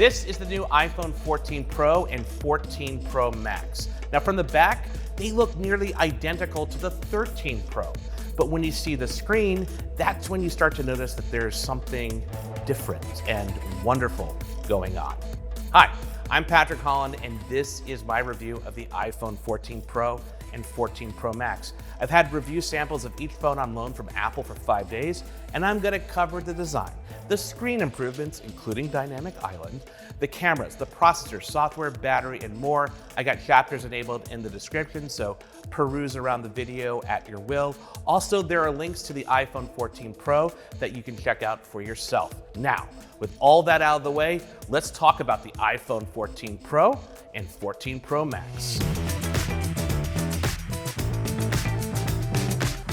This is the new iPhone 14 Pro and 14 Pro Max. Now from the back, they look nearly identical to the 13 Pro. But when you see the screen, that's when you start to notice that there's something different and wonderful going on. Hi, I'm Patrick Holland, and this is my review of the iPhone 14 Pro and 14 Pro Max. I've had review samples of each phone on loan from Apple for 5 days, and I'm gonna cover the design, the screen improvements, including Dynamic Island, the cameras, the processor, software, battery, and more. I got chapters enabled in the description, so peruse around the video at your will. Also, there are links to the iPhone 14 Pro that you can check out for yourself. Now, with all that out of the way, let's talk about the iPhone 14 Pro and 14 Pro Max.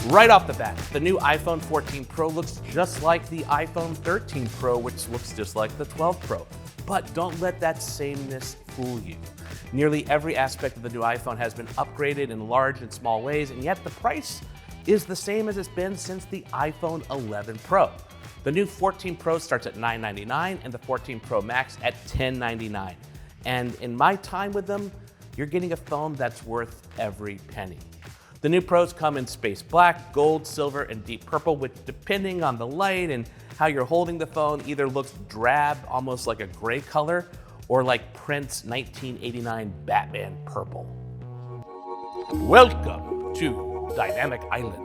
Right off the bat, the new iPhone 14 Pro looks just like the iPhone 13 Pro, which looks just like the 12 Pro. But don't let that sameness fool you. Nearly every aspect of the new iPhone has been upgraded in large and small ways, and yet the price is the same as it's been since the iPhone 11 Pro. The new 14 Pro starts at $999 and the 14 Pro Max at $1099. And in my time with them, you're getting a phone that's worth every penny. The new Pros come in space black, gold, silver, and deep purple, which depending on the light and how you're holding the phone either looks drab, almost like a gray color, or like Prince's 1989 Batman purple. Welcome to Dynamic Island.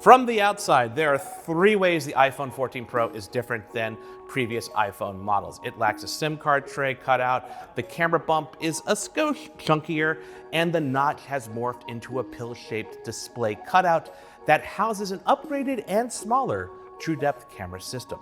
From the outside, there are 3 ways the iPhone 14 Pro is different than previous iPhone models. It lacks a SIM card tray cutout, the camera bump is a skosh chunkier, and the notch has morphed into a pill-shaped display cutout that houses an upgraded and smaller true-depth camera system.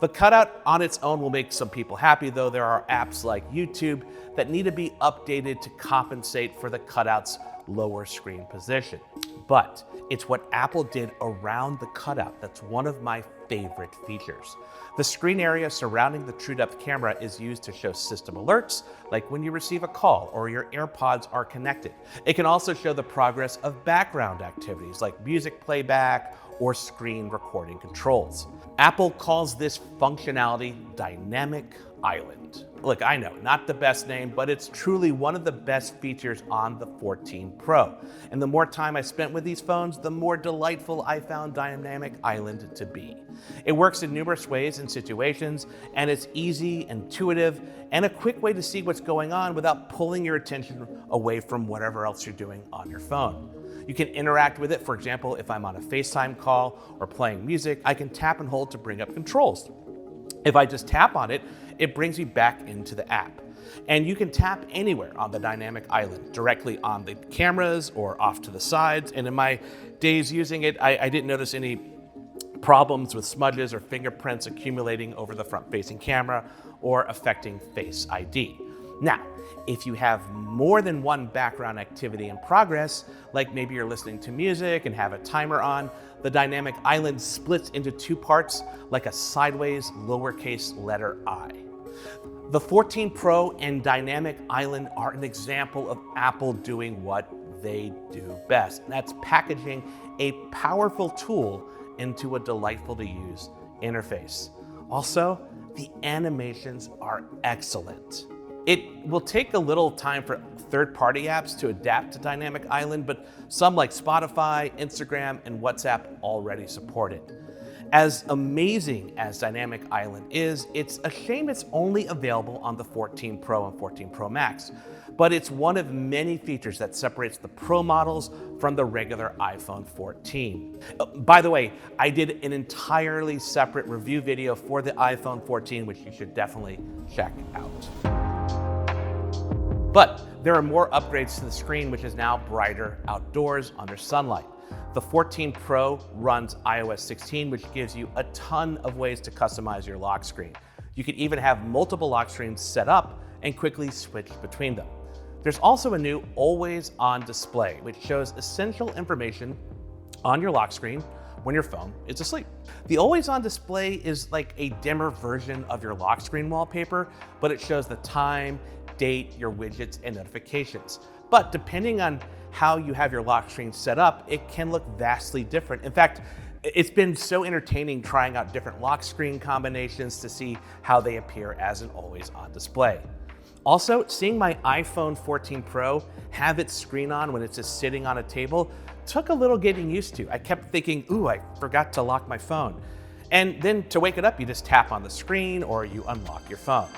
The cutout on its own will make some people happy, though there are apps like YouTube that need to be updated to compensate for the cutout's lower screen position. But it's what Apple did around the cutout that's one of my favorite features. The screen area surrounding the TrueDepth camera is used to show system alerts, like when you receive a call or your AirPods are connected. It can also show the progress of background activities like music playback or screen recording controls. Apple calls this functionality Dynamic Island. Look, I know, not the best name, but it's truly one of the best features on the 14 Pro. And the more time I spent with these phones, the more delightful I found Dynamic Island to be. It works in numerous ways and situations, and it's easy, intuitive, and a quick way to see what's going on without pulling your attention away from whatever else you're doing on your phone. You can interact with it. For example, if I'm on a FaceTime call or playing music, I can tap and hold to bring up controls. If I just tap on it, it brings me back into the app. And you can tap anywhere on the Dynamic Island, directly on the cameras or off to the sides. And in my days using it, I didn't notice any problems with smudges or fingerprints accumulating over the front-facing camera or affecting Face ID. Now, if you have more than one background activity in progress, like maybe you're listening to music and have a timer on, the Dynamic Island splits into 2 parts like a sideways lowercase letter I. The 14 Pro and Dynamic Island are an example of Apple doing what they do best. And that's packaging a powerful tool into a delightful to use interface. Also, the animations are excellent. It will take a little time for third-party apps to adapt to Dynamic Island, but some like Spotify, Instagram, and WhatsApp already support it. As amazing as Dynamic Island is, it's a shame it's only available on the 14 Pro and 14 Pro Max, but it's one of many features that separates the Pro models from the regular iPhone 14. By the way, I did an entirely separate review video for the iPhone 14, which you should definitely check out. But there are more upgrades to the screen, which is now brighter outdoors under sunlight. The 14 Pro runs iOS 16, which gives you a ton of ways to customize your lock screen. You can even have multiple lock screens set up and quickly switch between them. There's also a new always on display, which shows essential information on your lock screen when your phone is asleep. The always on display is like a dimmer version of your lock screen wallpaper, but it shows the time, date, your widgets, and notifications. But depending on how you have your lock screen set up, it can look vastly different. In fact, It's been so entertaining trying out different lock screen combinations to see how they appear as an always-on display. Also, seeing my iPhone 14 Pro have its screen on when it's just sitting on a table took a little getting used to. I kept thinking, ooh, I forgot to lock my phone. And then to wake it up, you just tap on the screen or you unlock your phone.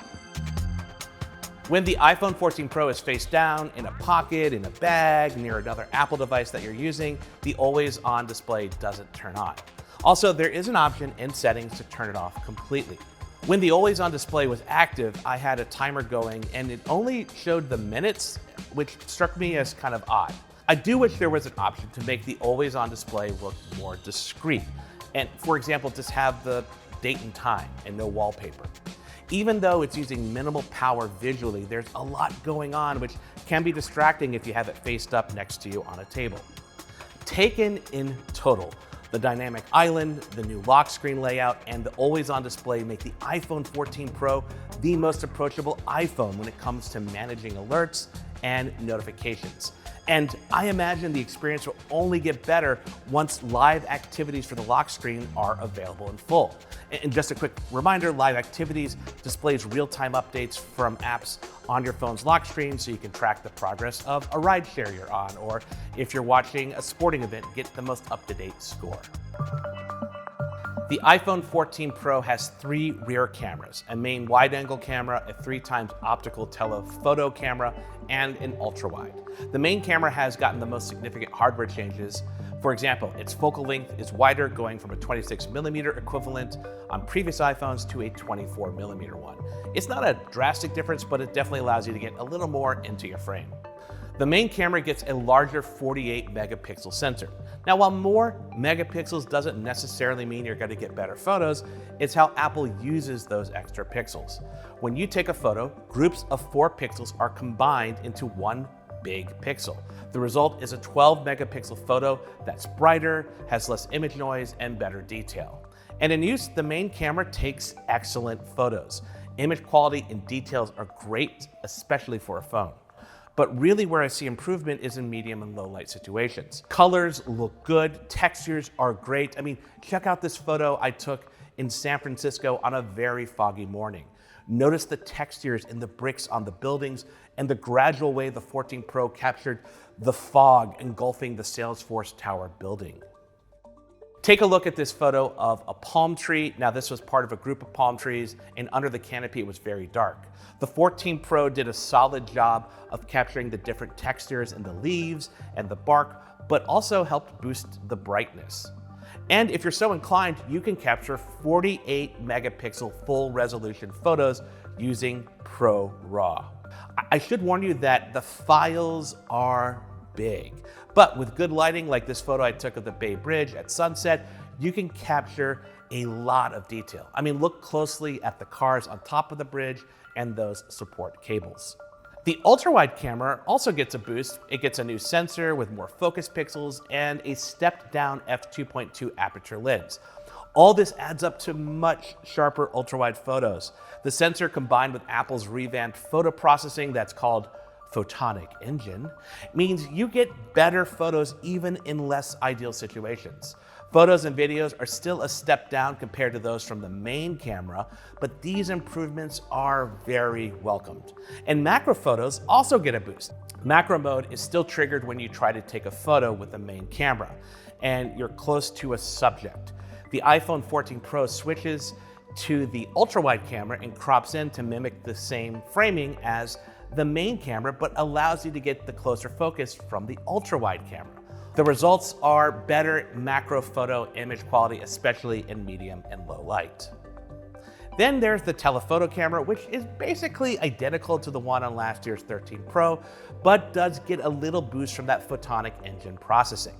When the iPhone 14 Pro is face down, in a pocket, in a bag, near another Apple device that you're using, the always-on display doesn't turn on. Also, there is an option in settings to turn it off completely. When the always-on display was active, I had a timer going and it only showed the minutes, which struck me as kind of odd. I do wish there was an option to make the always-on display look more discreet. And for example, just have the date and time and no wallpaper. Even though it's using minimal power visually, there's a lot going on which can be distracting if you have it faced up next to you on a table. Taken in total, the dynamic island, the new lock screen layout, and the always-on display make the iPhone 14 Pro the most approachable iPhone when it comes to managing alerts and notifications. And I imagine the experience will only get better once live activities for the lock screen are available in full. And just a quick reminder, live activities displays real-time updates from apps on your phone's lock screen so you can track the progress of a rideshare you're on, or if you're watching a sporting event, get the most up-to-date score. The iPhone 14 Pro has 3 rear cameras, a main wide-angle camera, a 3x optical telephoto camera, and an ultra-wide. The main camera has gotten the most significant hardware changes. For example, its focal length is wider, going from a 26mm equivalent on previous iPhones to a 24mm one. It's not a drastic difference, but it definitely allows you to get a little more into your frame. The main camera gets a larger 48 megapixel sensor. Now, while more megapixels doesn't necessarily mean you're going to get better photos, it's how Apple uses those extra pixels. When you take a photo, groups of 4 pixels are combined into one big pixel. The result is a 12 megapixel photo that's brighter, has less image noise, and better detail. And in use, the main camera takes excellent photos. Image quality and details are great, especially for a phone. But really where I see improvement is in medium and low light situations. Colors look good, textures are great. I mean, check out this photo I took in San Francisco on a very foggy morning. Notice the textures in the bricks on the buildings and the gradual way the 14 Pro captured the fog engulfing the Salesforce Tower building. Take a look at this photo of a palm tree. Now, this was part of a group of palm trees, and under the canopy it was very dark. The 14 Pro did a solid job of capturing the different textures in the leaves and the bark, but also helped boost the brightness. And if you're so inclined, you can capture 48 megapixel full resolution photos using ProRAW. I should warn you that the files are big, but with good lighting like this photo I took of the Bay Bridge at sunset, you can capture a lot of detail. I mean, look closely at the cars on top of the bridge and those support cables. The ultra-wide camera also gets a boost. It gets a new sensor with more focus pixels and a stepped-down f2.2 aperture lens. All this adds up to much sharper ultra-wide photos. The sensor, combined with Apple's revamped photo processing that's called Photonic Engine, means you get better photos even in less ideal situations. Photos and videos are still a step down compared to those from the main camera, but these improvements are very welcomed. And macro photos also get a boost. Macro mode is still triggered when you try to take a photo with the main camera and you're close to a subject. The iPhone 14 Pro switches to the ultra-wide camera and crops in to mimic the same framing as the main camera, but allows you to get the closer focus from the ultra-wide camera. The results are better macro photo image quality, especially in medium and low light. Then there's the telephoto camera, which is basically identical to the one on last year's 13 Pro, but does get a little boost from that Photonic Engine processing.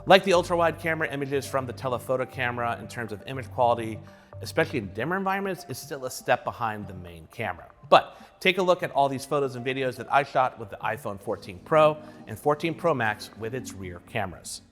Like the ultra-wide camera, images from the telephoto camera in terms of image quality, especially in dimmer environments, is still a step behind the main camera. But take a look at all these photos and videos that I shot with the iPhone 14 Pro and 14 Pro Max with its rear cameras.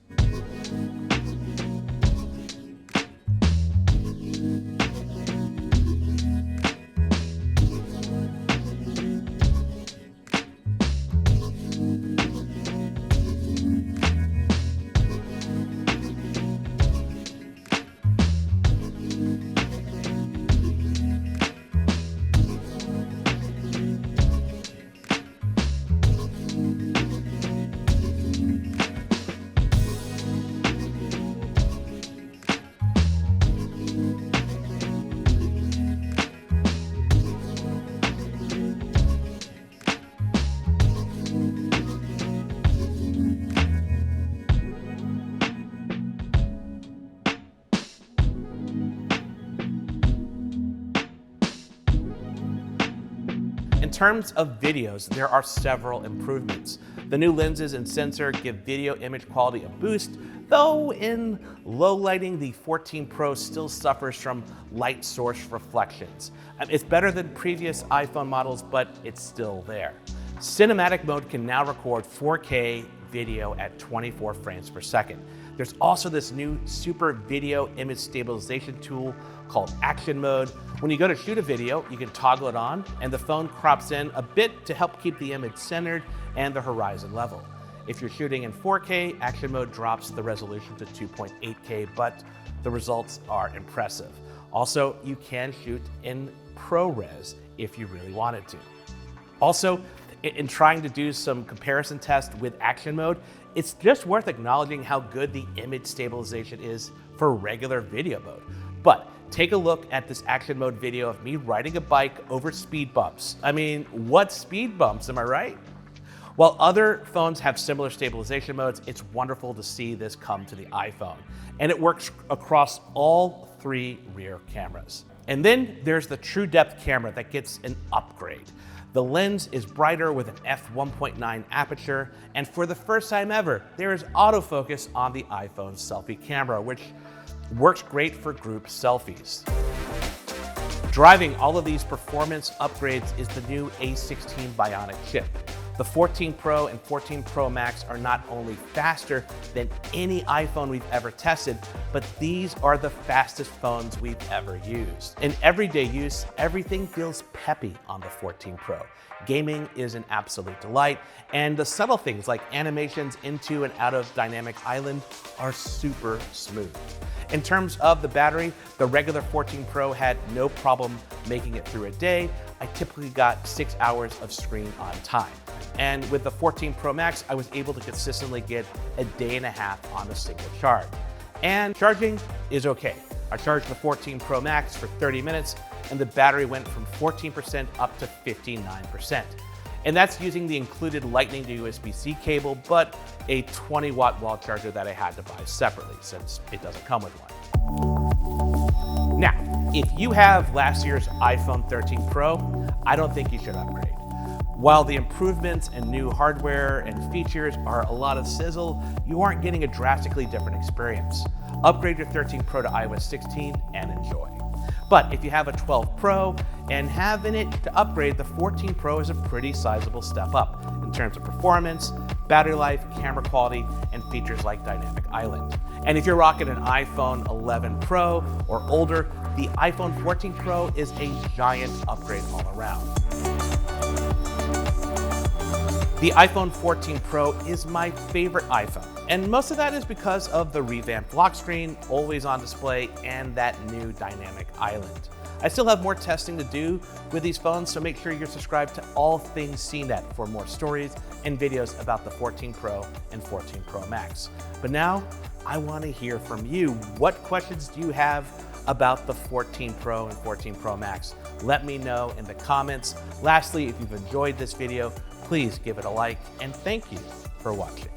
In terms of videos, there are several improvements. The new lenses and sensor give video image quality a boost, though in low lighting, the 14 Pro still suffers from light source reflections. It's better than previous iPhone models, but it's still there. Cinematic mode can now record 4K video at 24 frames per second. There's also this new super video image stabilization tool called Action Mode. When you go to shoot a video, you can toggle it on, and the phone crops in a bit to help keep the image centered and the horizon level. If you're shooting in 4K, Action Mode drops the resolution to 2.8K, but the results are impressive. Also, you can shoot in ProRes if you really wanted to. Also, in trying to do some comparison tests with Action Mode, it's just worth acknowledging how good the image stabilization is for regular video mode. But take a look at this Action Mode video of me riding a bike over speed bumps. I mean, what speed bumps, am I right? While other phones have similar stabilization modes, it's wonderful to see this come to the iPhone. And it works across all 3 rear cameras. And then there's the True Depth camera that gets an upgrade. The lens is brighter with an f1.9 aperture, and for the first time ever, there is autofocus on the iPhone selfie camera, which works great for group selfies. Driving all of these performance upgrades is the new A16 Bionic chip. The 14 Pro and 14 Pro Max are not only faster than any iPhone we've ever tested, but these are the fastest phones we've ever used. In everyday use, everything feels peppy on the 14 Pro. Gaming is an absolute delight, and the subtle things like animations into and out of Dynamic Island are super smooth. In terms of the battery, the regular 14 Pro had no problem making it through a day. I typically got 6 hours of screen on time. And with the 14 Pro Max, I was able to consistently get a day and a half on a single charge. And charging is okay. I charged the 14 Pro Max for 30 minutes, and the battery went from 14% up to 59%. And that's using the included Lightning to USB-C cable, but a 20-watt wall charger that I had to buy separately since it doesn't come with one. Now, if you have last year's iPhone 13 Pro, I don't think you should upgrade. While the improvements and new hardware and features are a lot of sizzle, you aren't getting a drastically different experience. Upgrade your 13 Pro to iOS 16 and enjoy. But if you have a 12 Pro and have in it to upgrade, the 14 Pro is a pretty sizable step up in terms of performance, battery life, camera quality, and features like Dynamic Island. And if you're rocking an iPhone 11 Pro or older, the iPhone 14 Pro is a giant upgrade all around. The iPhone 14 Pro is my favorite iPhone, and most of that is because of the revamped lock screen, always on display, and that new Dynamic Island. I still have more testing to do with these phones, so make sure you're subscribed to all things CNET for more stories and videos about the 14 Pro and 14 Pro Max. But now, I want to hear from you. What questions do you have about the 14 Pro and 14 Pro Max? Let me know in the comments. Lastly, if you've enjoyed this video, please give it a like, and thank you for watching.